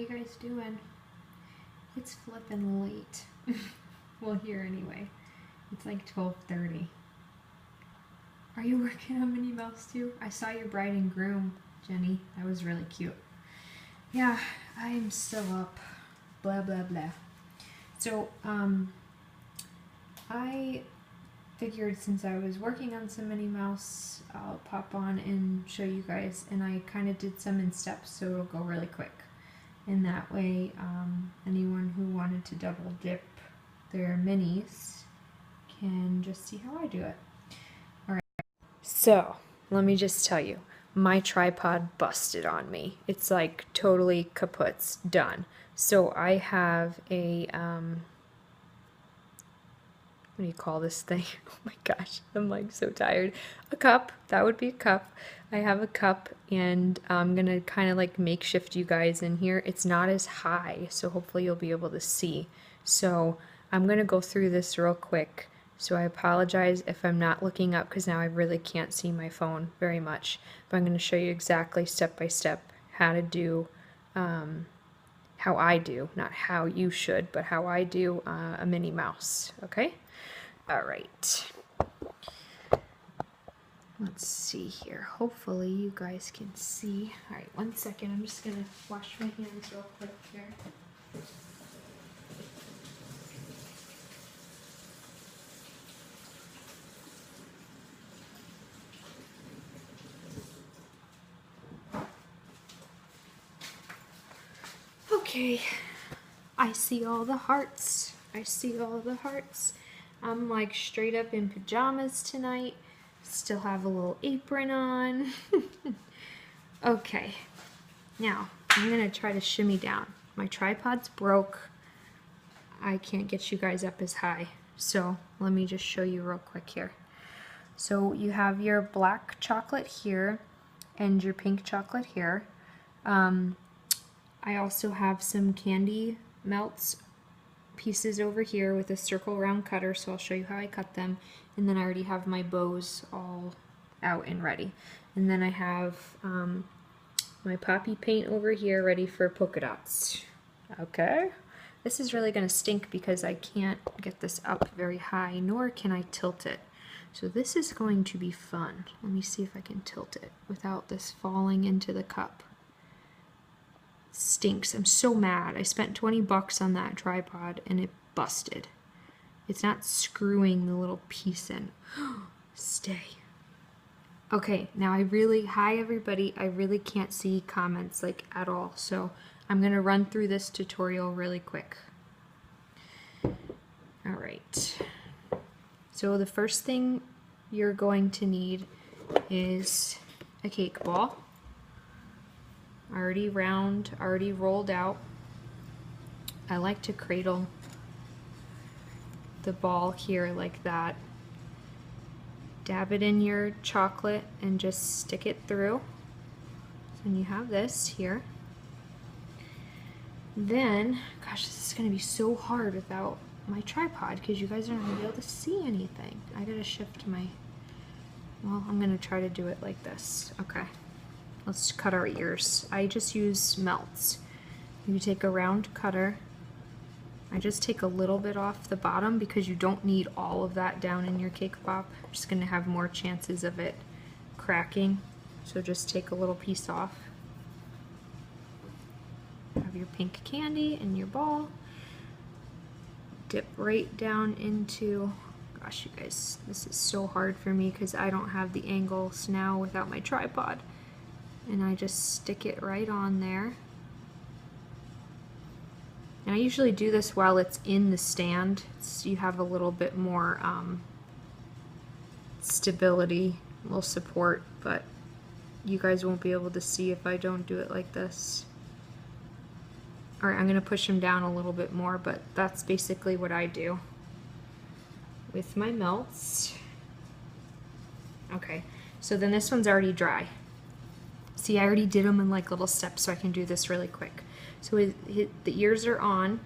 you guys doing? It's flippin' late. Well, here anyway. It's like 12:30. Are you working on Minnie Mouse too? I saw your bride and groom, Jenny. That was really cute. Yeah, I am still up. Blah, blah, blah. So, I figured since I was working on some Minnie Mouse, I'll pop on and show you guys. And I kind of did some in steps, so it'll go really quick. And that way, anyone who wanted to double dip their minis can just see how I do it. All right. So, let me just tell you, my tripod busted on me. It's like totally kaput's done. So I have a, what do you call this thing? Oh my gosh, I'm like so tired. A cup, that would be a cup. I have a cup and I'm gonna kind of like makeshift you guys in here. It's not as high, so hopefully you'll be able to see. So I'm gonna go through this real quick. So I apologize if I'm not looking up because now I really can't see my phone very much. But I'm gonna show you exactly step by step how to do, how I do, not how you should, but how I do a Minnie Mouse, okay? All right. Let's see here. Hopefully you guys can see. All right, 1 second. I'm just gonna wash my hands real quick here. Okay, I see all the hearts. I see all the hearts. I'm like straight up in pajamas tonight. Still have a little apron on. Okay, now I'm gonna try to shimmy down. My tripod's broke. I can't get you guys up as high. So let me just show you real quick here. So you have your black chocolate here and your pink chocolate here. I also have some candy melts pieces over here with a circle round cutter, so I'll show you how I cut them. And then I already have my bows all out and ready. And then I have my poppy paint over here ready for polka dots. Okay, this is really going to stink because I can't get this up very high, nor can I tilt it. So this is going to be fun. Let me see if I can tilt it without this falling into the cup. Stinks. I'm so mad. I spent 20 bucks on that tripod and it busted. It's not screwing the little piece in. Stay. Okay, now hi everybody. I really can't see comments like at all. So I'm going to run through this tutorial really quick. All right. So the first thing you're going to need is a cake ball. Already round, already rolled out. I like to cradle the ball here like that. Dab it in your chocolate and just stick it through. And you have this here. Then, gosh, this is gonna be so hard without my tripod because you guys aren't gonna be able to see anything. I gotta shift my, well, I'm gonna try to do it like this. Okay. Let's cut our ears. I just use melts. You take a round cutter. I just take a little bit off the bottom because you don't need all of that down in your cake pop. You're just going to have more chances of it cracking. So just take a little piece off. Have your pink candy in your ball. Dip right down into, gosh you guys, this is so hard for me because I don't have the angles now without my tripod. And I just stick it right on there. And I usually do this while it's in the stand, so you have a little bit more stability, a little support, but you guys won't be able to see if I don't do it like this. Alright, I'm going to push them down a little bit more, but that's basically what I do with my melts. Okay, so then this one's already dry. See, I already did them in like little steps, so I can do this really quick. So the ears are on.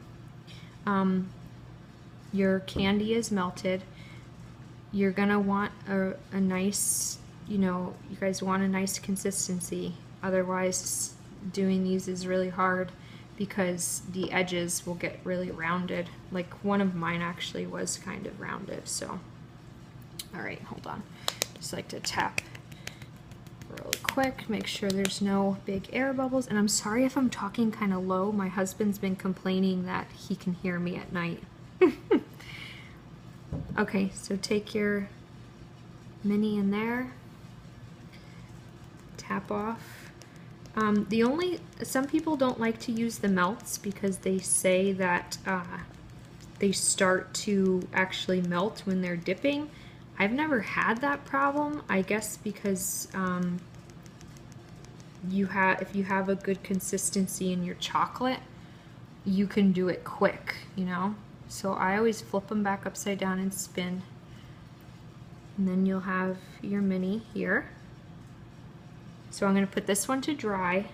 Your candy is melted. You're gonna want a nice, you guys want a nice consistency. Otherwise, doing these is really hard because the edges will get really rounded. Like one of mine actually was kind of rounded, so. All right, hold on. Just like to tap really quick, make sure there's no big air bubbles. And I'm sorry if I'm talking kind of low. My husband's been complaining that he can hear me at night. Okay, so take your Minnie in there, tap off. Some people don't like to use the melts because they say that they start to actually melt when they're dipping. I've never had that problem, I guess because if you have a good consistency in your chocolate, you can do it quick, you know? So I always flip them back upside down and spin. And then you'll have your Minnie here. So I'm gonna put this one to dry,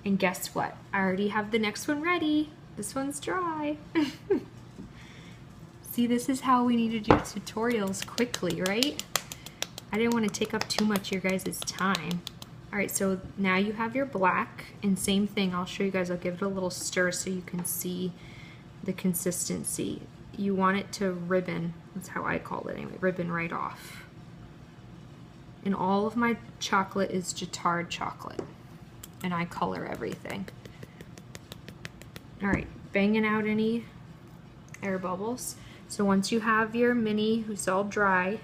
and guess what? I already have the next one ready. This one's dry. See, this is how we need to do tutorials quickly, right? I didn't want to take up too much of your guys' time. All right, so now you have your black, and same thing, I'll show you guys, I'll give it a little stir so you can see the consistency. You want it to ribbon, that's how I call it anyway, ribbon right off. And all of my chocolate is Jatard chocolate, and I color everything. All right, banging out any air bubbles. So once you have your Minnie who's all dry,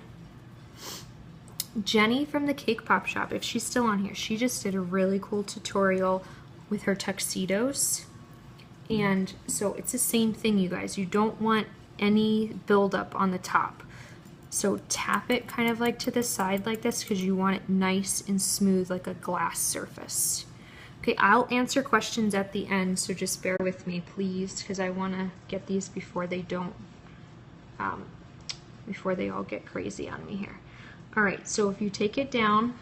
Jenny from the Cake Pop Shop, if she's still on here, she just did a really cool tutorial with her tuxedos. And so it's the same thing, you guys. You don't want any buildup on the top. So tap it kind of like to the side like this because you want it nice and smooth like a glass surface. Okay, I'll answer questions at the end, so just bear with me, please, because I want to get these before they don't, before they all get crazy on me here. All right, so if you take it down,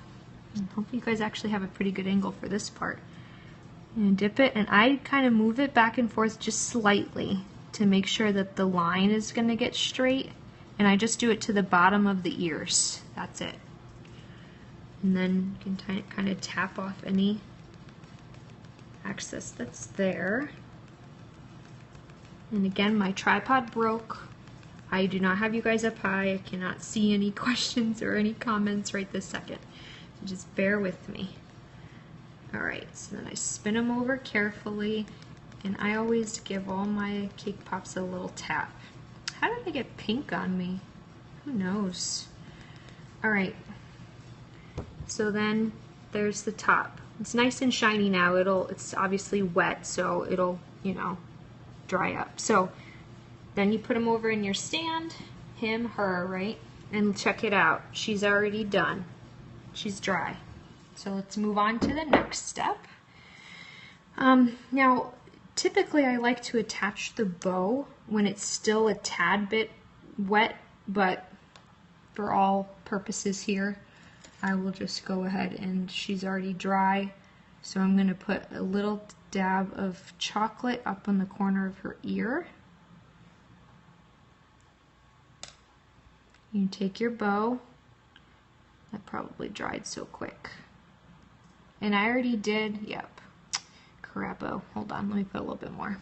I hope you guys actually have a pretty good angle for this part, and dip it, and I kind of move it back and forth just slightly to make sure that the line is going to get straight, and I just do it to the bottom of the ears. That's it. And then you can kind of tap off any excess that's there. And again, my tripod broke. I do not have you guys up high. I cannot see any questions or any comments right this second. So just bear with me. All right, so then I spin them over carefully, and I always give all my cake pops a little tap. How did I get pink on me? Who knows? All right, so then there's the top. It's nice and shiny now. It's obviously wet, so it'll, you know, dry up. So then you put them over in your stand, him, her, right? And check it out. She's already done. She's dry. So let's move on to the next step. Now, typically I like to attach the bow when it's still a tad bit wet, but for all purposes here, I will just go ahead, and she's already dry. So I'm going to put a little dab of chocolate up on the corner of her ear. You take your bow. That probably dried so quick. And I already did, yep, crapo. Hold on, let me put a little bit more.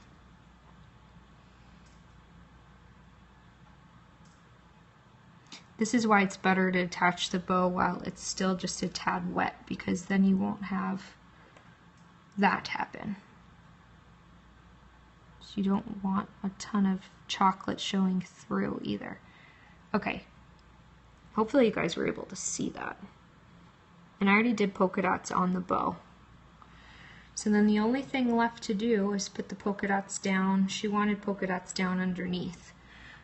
This is why it's better to attach the bow while it's still just a tad wet, because then you won't have that happen. So you don't want a ton of chocolate showing through either. Okay, hopefully you guys were able to see that. And I already did polka dots on the bow. So then the only thing left to do is put the polka dots down. She wanted polka dots down underneath.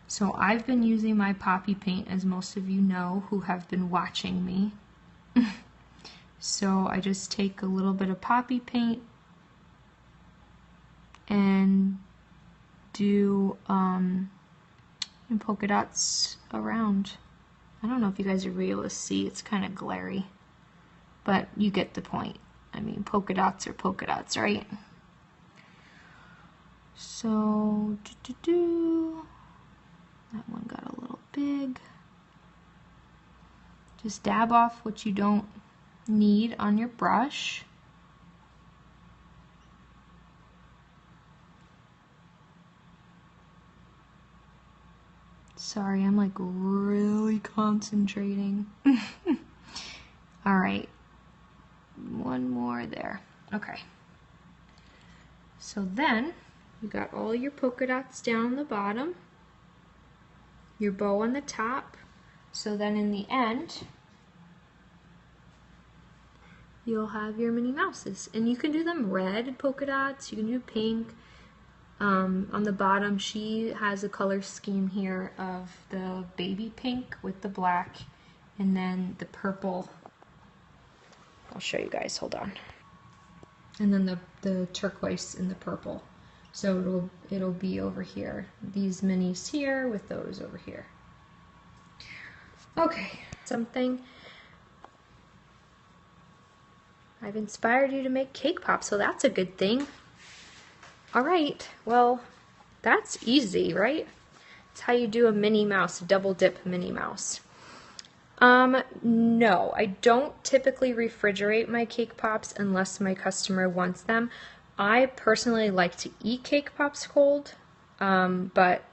So I've been using my poppy paint, as most of you know who have been watching me. So I just take a little bit of poppy paint and do polka dots around. I don't know if you guys are able to see, it's kind of glary, but you get the point. I mean, polka dots are polka dots, right? So, that one got a little big. Just dab off what you don't need on your brush. Sorry, I'm like really concentrating. All right, one more there. Okay. So then you got all your polka dots down the bottom, your bow on the top. So then in the end, you'll have your Minnie Mouses. And you can do them red polka dots, you can do pink. On the bottom, she has a color scheme here of the baby pink with the black, and then the purple. I'll show you guys, hold on. And then the turquoise and the purple. So it'll be over here. These minis here with those over here. Okay, something. I've inspired you to make cake pops, so that's a good thing. All right, well, that's easy, right? It's how you do a Minnie Mouse, double dip Minnie Mouse. No, I don't typically refrigerate my cake pops unless my customer wants them. I personally like to eat cake pops cold, but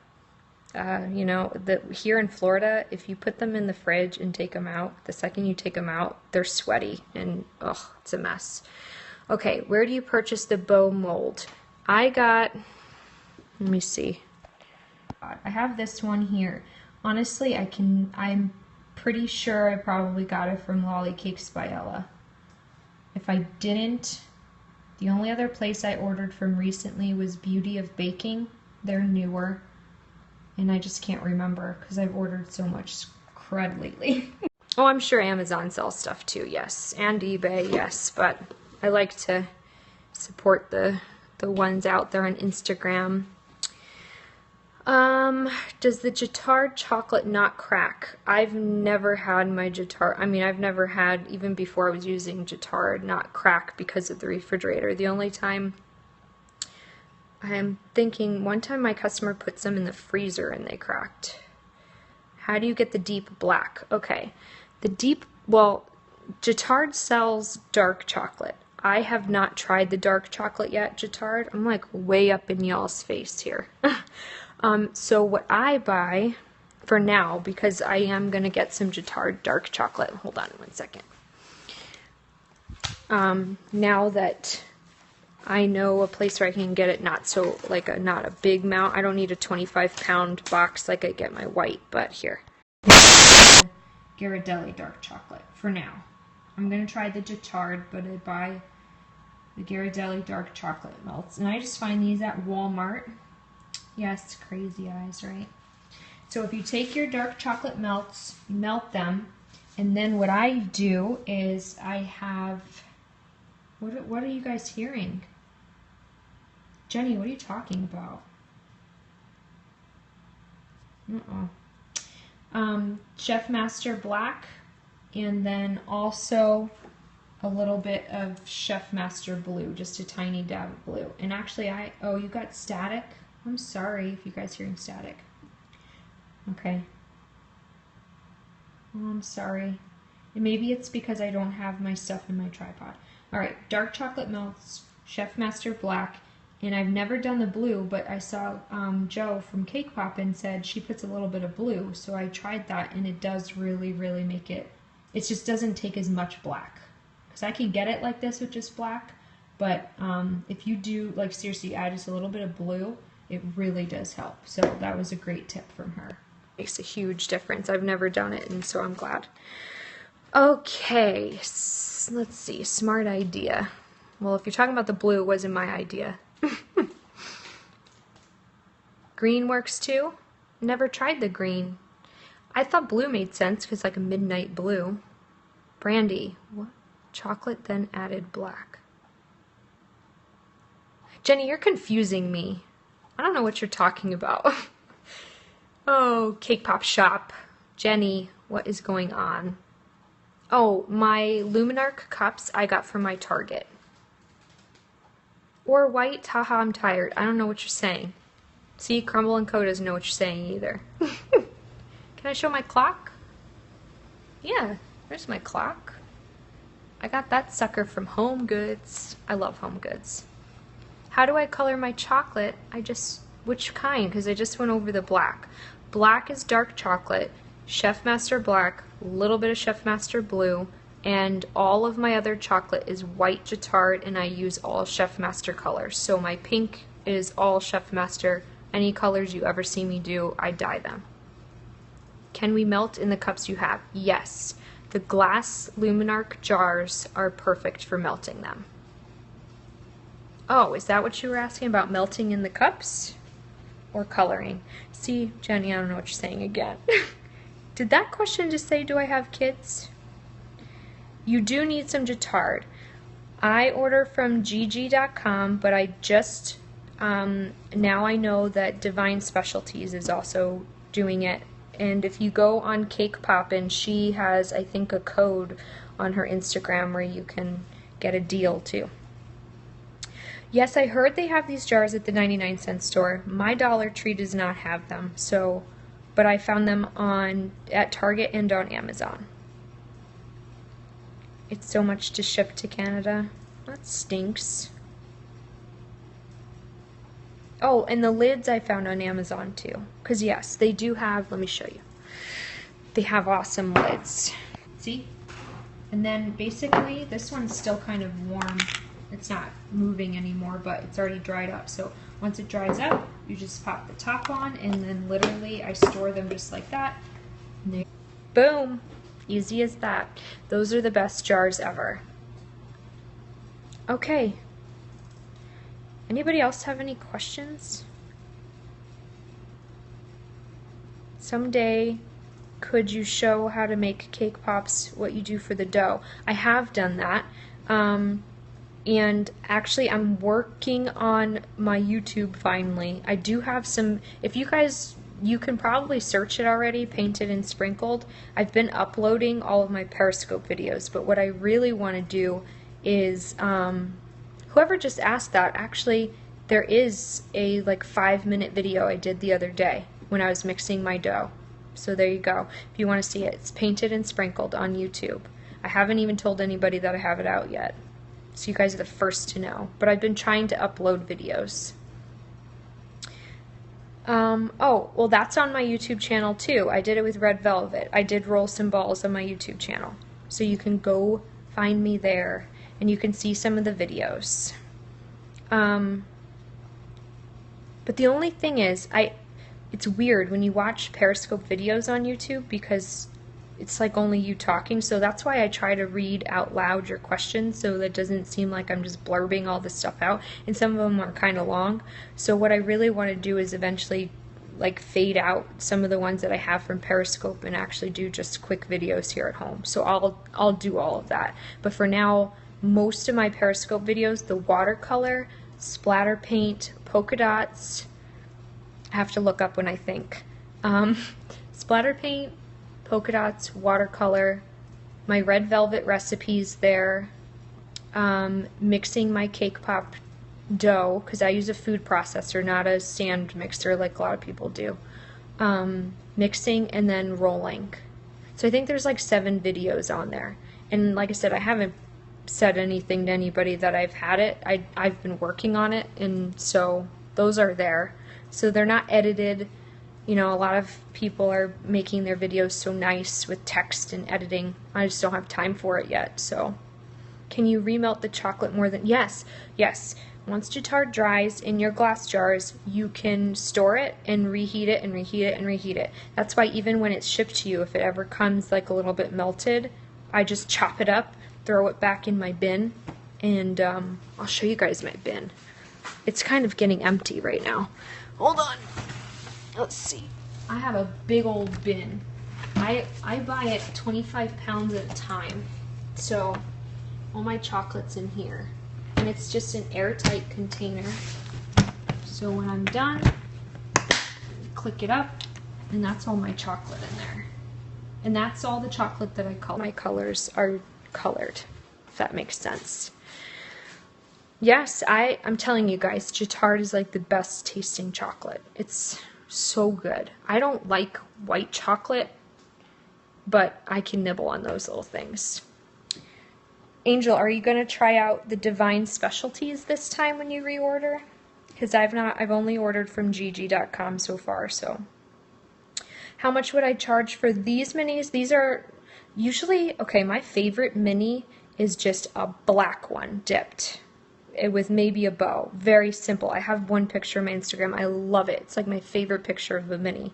you know, here in Florida, if you put them in the fridge and take them out, the second you take them out, they're sweaty and ugh, it's a mess. Okay, where do you purchase the bow mold? I got, let me see. I have this one here. Honestly, I'm pretty sure I probably got it from Lolly Cakes by Ella. If I didn't, the only other place I ordered from recently was Beauty of Baking. They're newer, and I just can't remember because I've ordered so much crud lately. Oh, I'm sure Amazon sells stuff too, yes, and eBay, yes, but I like to support the ones out there on Instagram. Does the Jatard chocolate not crack? I've never had my Jatard, I've never had, even before I was using Jatard, not crack because of the refrigerator. The only time, I'm thinking, one time my customer put some in the freezer and they cracked. How do you get the deep black? Okay, well, Jatard sells dark chocolate. I have not tried the dark chocolate yet, Jatard. I'm like way up in y'all's face here. So what I buy for now, because I am going to get some Jatard dark chocolate. Hold on one second. Now that I know a place where I can get it not so, like not a big amount. I don't need a 25-pound box like I get my white, but here. Ghirardelli dark chocolate for now. I'm going to try the Jatard, but I buy the Ghirardelli dark chocolate melts. And I just find these at Walmart. Yes, crazy eyes, right? So if you take your dark chocolate melts, you melt them, and then what I do is I have, what are you guys hearing? Jenny, what are you talking about? Chef Master Black, and then also a little bit of Chef Master Blue, just a tiny dab of blue. And actually oh, you got static? I'm sorry if you guys are hearing static. Okay. Oh, I'm sorry. And maybe it's because I don't have my stuff in my tripod. Alright, dark chocolate melts, Chef Master Black, and I've never done the blue, but I saw Joe from Cake Poppin' said she puts a little bit of blue, so I tried that, and it does really, really make it, it just doesn't take as much black. Because I can get it like this with just black, but if you do, like seriously, add just a little bit of blue, it really does help. So that was a great tip from her. Makes a huge difference. I've never done it, and so I'm glad. Okay, let's see, smart idea. Well, if you're talking about the blue, it wasn't my idea. Green works too? Never tried the green. I thought blue made sense because like a midnight blue. Brandy, what? Chocolate then added black. Jenny, you're confusing me. I don't know what you're talking about. Oh, Cake Pop Shop. Jenny, what is going on? Oh, my Luminarc cups I got from my Target. Or white, haha, I'm tired. I don't know what you're saying. See, Crumble & Co. doesn't know what you're saying either. Can I show my clock? Yeah, there's my clock. I got that sucker from Home Goods. I love Home Goods. How do I color my chocolate? Which kind? Because I just went over the black. black is dark chocolate, Chef Master black, a little bit of Chef Master blue, and all of my other chocolate is white Jatard, and I use all Chef Master colors. So my pink is all Chef Master. Any colors you ever see me do, I dye them. Can we melt in the cups you have? Yes. The glass Luminarc jars are perfect for melting them. Oh, is that what you were asking about, melting in the cups? Or coloring? See, Jenny, I don't know what you're saying again. Did that question just say, do I have kids? You do need some Jatard. I order from gg.com, but I just, now I know that Divine Specialties is also doing it. And if you go on Cake Poppin', she has, I think, a code on her Instagram where you can get a deal too. Yes, I heard they have these jars at the 99-cent store. My Dollar Tree does not have them, so, but I found them at Target and on Amazon. It's so much to ship to Canada. That stinks. Oh, and the lids I found on Amazon too. Because yes, they do have, let me show you. They have awesome lids. See? And then basically, this one's still kind of warm. It's not moving anymore, but it's already dried up. So once it dries up, you just pop the top on, and then literally I store them just like that. Boom! Easy as that. Those are the best jars ever. Okay. Anybody else have any questions? Someday, could you show how to make cake pops, what you do for the dough? I have done that. And actually, I'm working on my YouTube finally. I do have some, if you guys, you can probably search it already, Painted and Sprinkled. I've been uploading all of my Periscope videos, but what I really want to do is, whoever just asked that, actually, there is a like 5-minute video I did the other day when I was mixing my dough. So there you go. If you want to see it, it's Painted and Sprinkled on YouTube. I haven't even told anybody that I have it out yet. So you guys are the first to know. But I've been trying to upload videos. Oh, well that's on my YouTube channel too. I did it with Red Velvet. I did roll some balls on my YouTube channel. So you can go find me there and you can see some of the videos. But the only thing is, it's weird when you watch Periscope videos on YouTube because it's like only you talking, so that's why I try to read out loud your questions so that it doesn't seem like I'm just blurbing all this stuff out, and some of them are kind of long. So what I really want to do is eventually like fade out some of the ones that I have from Periscope and actually do just quick videos here at home. So I'll do all of that. But for now, most of my Periscope videos, the watercolor, splatter paint, polka dots, I have to look up when I think. Splatter paint, polka dots, watercolor, my Red Velvet recipes there, mixing my cake pop dough, because I use a food processor, not a stand mixer like a lot of people do, mixing and then rolling. So I think there's like 7 videos on there. And like I said, I haven't said anything to anybody that I've had it. I've been working on it, and so those are there. So they're not edited. You know, a lot of people are making their videos so nice with text and editing. I just don't have time for it yet. So, can you remelt the chocolate more than... Yes, yes. Once Jatard dries in your glass jars, you can store it and reheat it and reheat it and reheat it. That's why even when it's shipped to you, if it ever comes like a little bit melted, I just chop it up, throw it back in my bin, and I'll show you guys my bin. It's kind of getting empty right now. Hold on. Let's see. I have a big old bin. I buy it 25 pounds at a time. So all my chocolate's in here. And it's just an airtight container. So when I'm done, click it up, and that's all my chocolate in there. And that's all the chocolate that I color. My colors are colored, if that makes sense. Yes, I'm telling you guys, Jatard is like the best tasting chocolate. It's so good. I don't like white chocolate, but I can nibble on those little things. Angel, are you going to try out the Divine Specialties this time when you reorder? Because I've only ordered from gg.com so far, so. How much would I charge for these minis? These are usually, okay, my favorite mini is just a black one dipped with maybe a bow. Very simple. I have one picture on my Instagram. I love it. It's like my favorite picture of a mini.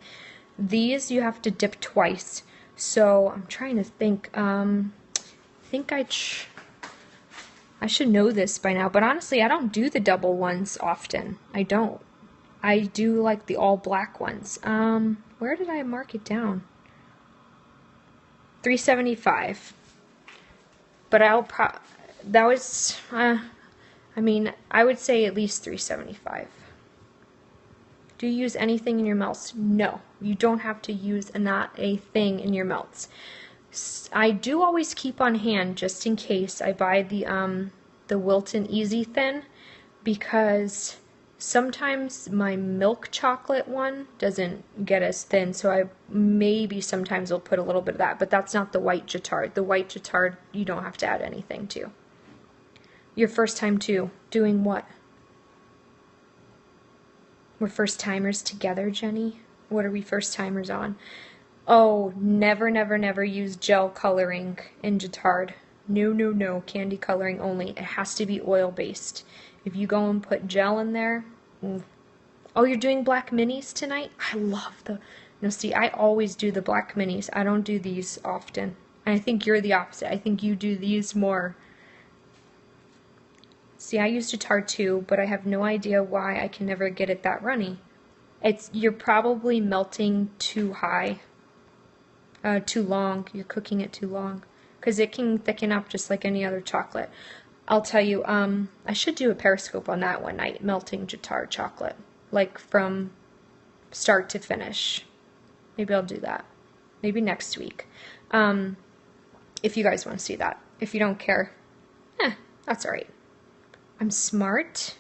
These you have to dip twice. So I'm trying to think. I think I should know this by now, but honestly, I don't do the double ones often. I don't. I do like the all black ones. Where did I mark it down? $3.75. But that was, I mean, I would say at least $3.75. Do you use anything in your melts? No, you don't have to use not a thing in your melts. I do always keep on hand just in case. I buy the Wilton Easy Thin because sometimes my milk chocolate one doesn't get as thin, so I maybe sometimes will put a little bit of that, but that's not the white Jatard. The white Jatard you don't have to add anything to. Your first time too. Doing what? We're first timers together, Jenny. What are we first timers on? Oh, never, never, never use gel coloring in Jatard. No, no, no. Candy coloring only. It has to be oil-based. If you go and put gel in there... Oh, you're doing black minis tonight? I love the... No, see, I always do the black minis. I don't do these often. And I think you're the opposite. I think you do these more. See, I use Jatard too, but I have no idea why I can never get it that runny. You're probably melting too high. Too long. You're cooking it too long. Because it can thicken up just like any other chocolate. I'll tell you, I should do a Periscope on that one night, melting Jatard chocolate. Like from start to finish. Maybe I'll do that. Maybe next week. If you guys want to see that. If you don't care, that's alright. I'm smart.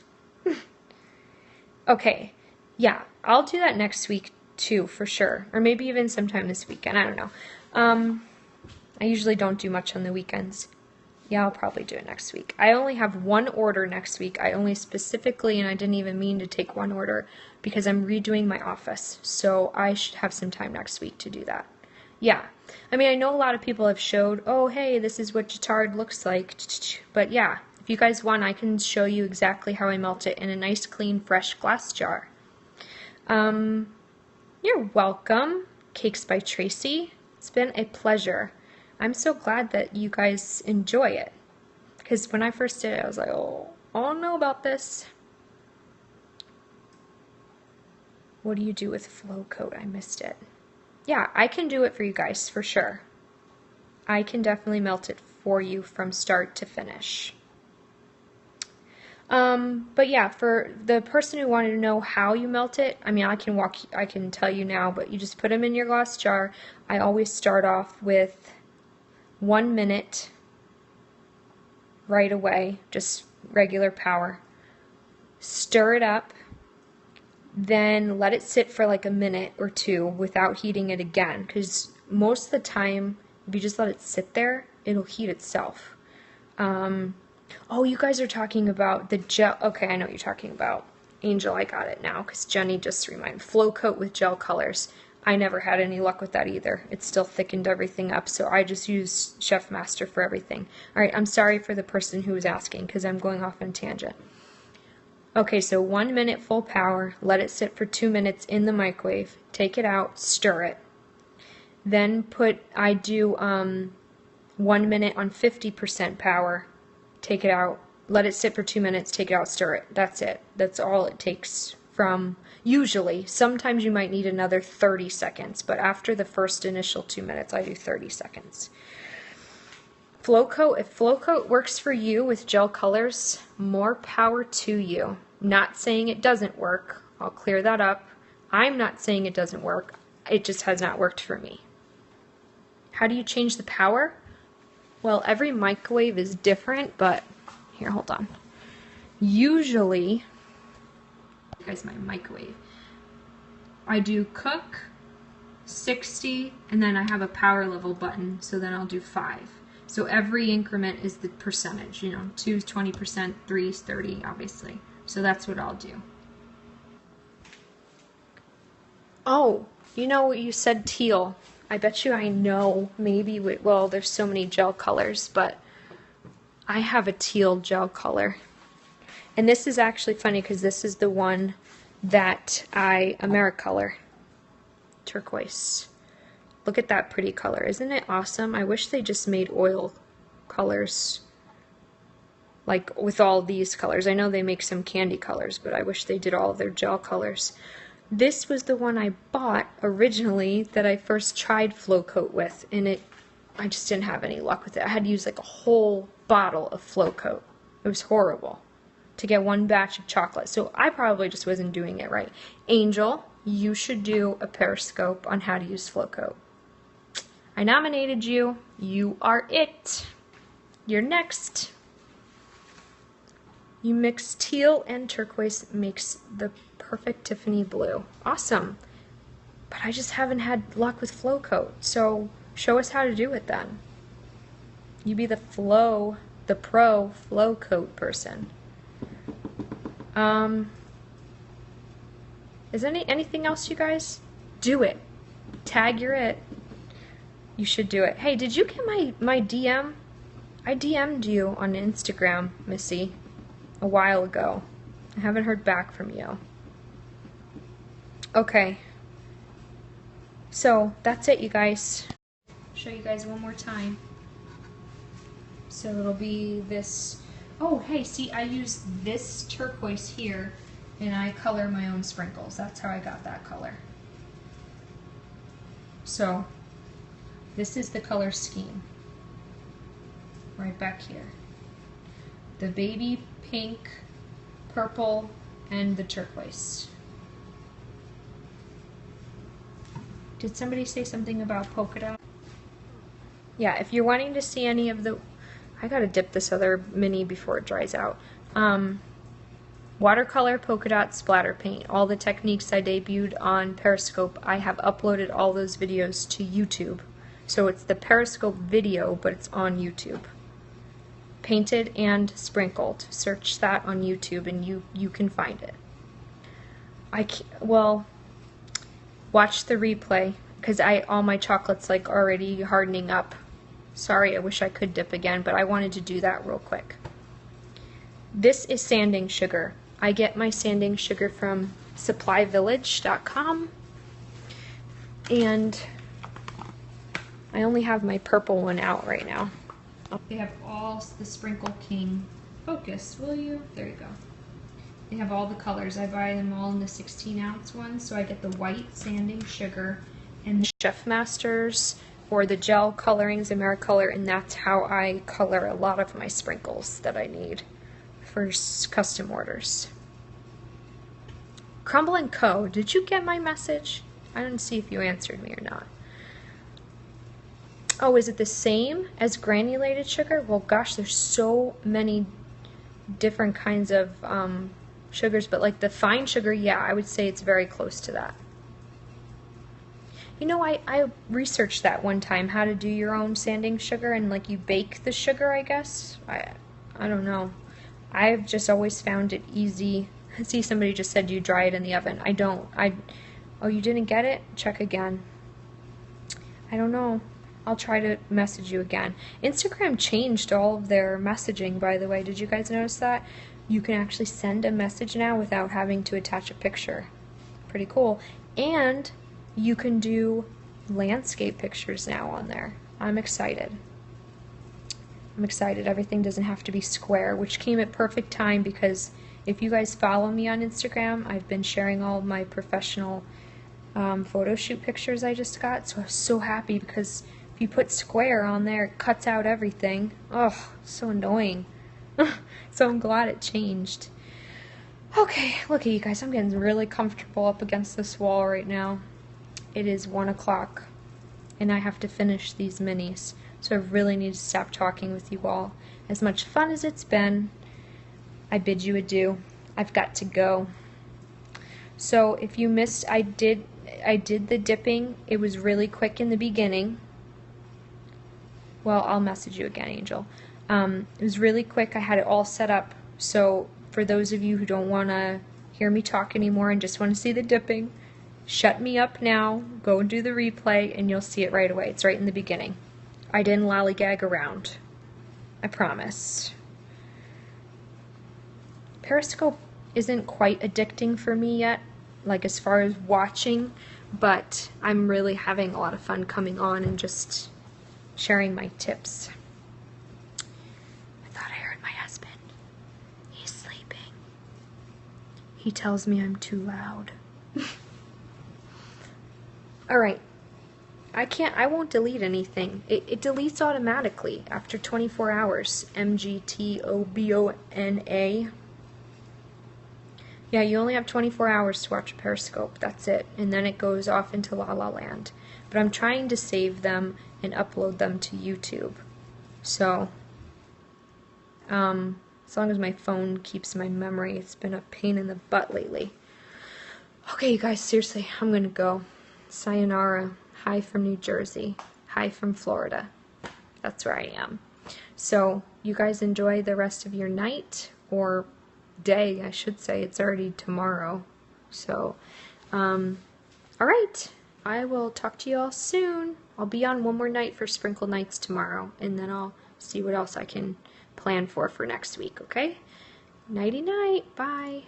Okay. Yeah, I'll do that next week too, for sure. Or maybe even sometime this weekend. I don't know. I usually don't do much on the weekends. Yeah, I'll probably do it next week. I only have one order next week. I only specifically, and I didn't even mean to take one order, because I'm redoing my office. So I should have some time next week to do that. Yeah. I mean, I know a lot of people have showed, oh, hey, this is what Jatard looks like. But yeah, if you guys want, I can show you exactly how I melt it in a nice, clean, fresh glass jar. You're welcome, Cakes by Tracy. It's been a pleasure. I'm so glad that you guys enjoy it. Because when I first did it, I was like, oh, I don't know about this. What do you do with Flow Coat? I missed it. Yeah, I can do it for you guys, for sure. I can definitely melt it for you from start to finish. But yeah, for the person who wanted to know how you melt it, I mean, I can tell you now, but you just put them in your glass jar. I always start off with 1 minute right away, just regular power. Stir it up, then let it sit for like a minute or two without heating it again, because most of the time, if you just let it sit there, it'll heat itself. Oh, you guys are talking about the gel. Okay, I know what you're talking about. Angel, I got it now, because Jenny just reminded. Flow Coat with gel colors. I never had any luck with that either. It still thickened everything up, so I just use Chef Master for everything. Alright, I'm sorry for the person who was asking, because I'm going off on a tangent. Okay, so 1 minute full power. Let it sit for 2 minutes in the microwave. Take it out, stir it. Then I do 1 minute on 50% power. Take it out, let it sit for 2 minutes, take it out, stir it. That's it. That's all it takes from, usually. Sometimes you might need another 30 seconds, but after the first initial 2 minutes, I do 30 seconds. Flow Coat, if Flow Coat works for you with gel colors, more power to you. Not saying it doesn't work. I'll clear that up. I'm not saying it doesn't work. It just has not worked for me. How do you change the power? Well, every microwave is different, but here, hold on. Usually, here's my microwave. I do cook, 60, and then I have a power level button, so then I'll do 5. So every increment is the percentage, you know, 2 is 20%, 3 is 30, obviously. So that's what I'll do. Oh, You know, you said teal. I bet you I know maybe, well, there's so many gel colors, but I have a teal gel color. And this is actually funny because this is the one that Americolor turquoise. Look at that pretty color. Isn't it awesome? I wish they just made oil colors like with all these colors. I know they make some candy colors, but I wish they did all of their gel colors. This was the one I bought originally that I first tried Flow Coat with, and I just didn't have any luck with it. I had to use like a whole bottle of Flow Coat. It was horrible to get one batch of chocolate, so I probably just wasn't doing it right. Angel, you should do a Periscope on how to use Flow Coat. I nominated you. You are it. You're next. You mix teal and turquoise, makes the perfect Tiffany blue. Awesome. But I just haven't had luck with Flow Coat, so show us how to do it then. You be the pro Flow Coat person. Is there anything else, you guys? Do it. Tag you're it. You should do it. Hey, did you get my DM? I DM'd you on Instagram, Missy, a while ago. I haven't heard back from you. Okay. So, that's it, you guys. Show you guys one more time. So it'll be this. Oh, hey, see, I use this turquoise here, and I color my own sprinkles. That's how I got that color. So, this is the color scheme. Right back here. The baby pink, purple, and the turquoise. Did somebody say something about polka dot? Yeah, if you're wanting to see any of the... I gotta dip this other mini before it dries out. Watercolor, polka dot, splatter paint. All the techniques I debuted on Periscope, I have uploaded all those videos to YouTube. So it's the Periscope video, but it's on YouTube. Painted and sprinkled. Search that on YouTube and you can find it. Well, watch the replay because all my chocolate's like already hardening up. Sorry, I wish I could dip again, but I wanted to do that real quick. This is sanding sugar. I get my sanding sugar from supplyvillage.com, and I only have my purple one out right now. They have all the Sprinkle King. Focus, will you? There you go. They have all the colors. I buy them all in the 16-ounce ones, so I get the white sanding sugar and the Chef Masters or the gel colorings, Americolor, and that's how I color a lot of my sprinkles that I need for custom orders. Crumble & Co., did you get my message? I didn't see if you answered me or not. Oh, is it the same as granulated sugar? Well, gosh, there's so many different kinds of sugars, but like the fine sugar, yeah, I would say it's very close to that. You know, I researched that one time, how to do your own sanding sugar, and like you bake the sugar, I guess. I don't know. I've just always found it easy. I see somebody just said you dry it in the oven. I don't. Oh, you didn't get it? Check again. I don't know. I'll try to message you again. Instagram changed all of their messaging, by the way. Did you guys notice that? You can actually send a message now without having to attach a picture. Pretty cool. And you can do landscape pictures now on there. I'm excited. I'm excited. Everything doesn't have to be square, which came at perfect time because if you guys follow me on Instagram, I've been sharing all of my professional photo shoot pictures I just got. So I was so happy because if you put square on there, it cuts out everything. Oh, so annoying. So I'm glad it changed. Okay, look at you guys. I'm getting really comfortable up against this wall right now. It is 1 o'clock and I have to finish these minis. So I really need to stop talking with you all. As much fun as it's been, I bid you adieu. I've got to go. So if you missed, I did the dipping. It was really quick in the beginning. Well, I'll message you again, Angel. It was really quick. I had it all set up. So for those of you who don't want to hear me talk anymore and just want to see the dipping, Shut me up now, go and do the replay, and you'll see it right away. It's right in the beginning. I didn't lollygag around. I promise. Periscope isn't quite addicting for me yet, like as far as watching, but I'm really having a lot of fun coming on and just sharing my tips. I thought I heard my husband. He's sleeping. He tells me I'm too loud. Alright. I won't delete anything. It deletes automatically after 24 hours. MGTOBONA. Yeah, you only have 24 hours to watch a Periscope. That's it. And then it goes off into La La Land. But I'm trying to save them and upload them to YouTube. So, as long as my phone keeps my memory, it's been a pain in the butt lately. Okay, you guys, seriously, I'm gonna go. Sayonara. Hi from New Jersey. Hi from Florida. That's where I am. So, you guys enjoy the rest of your night, or day, I should say. It's already tomorrow. So, alright. I will talk to you all soon. I'll be on one more night for Sprinkle Nights tomorrow, and then I'll see what else I can plan for next week, okay? Nighty-night. Bye.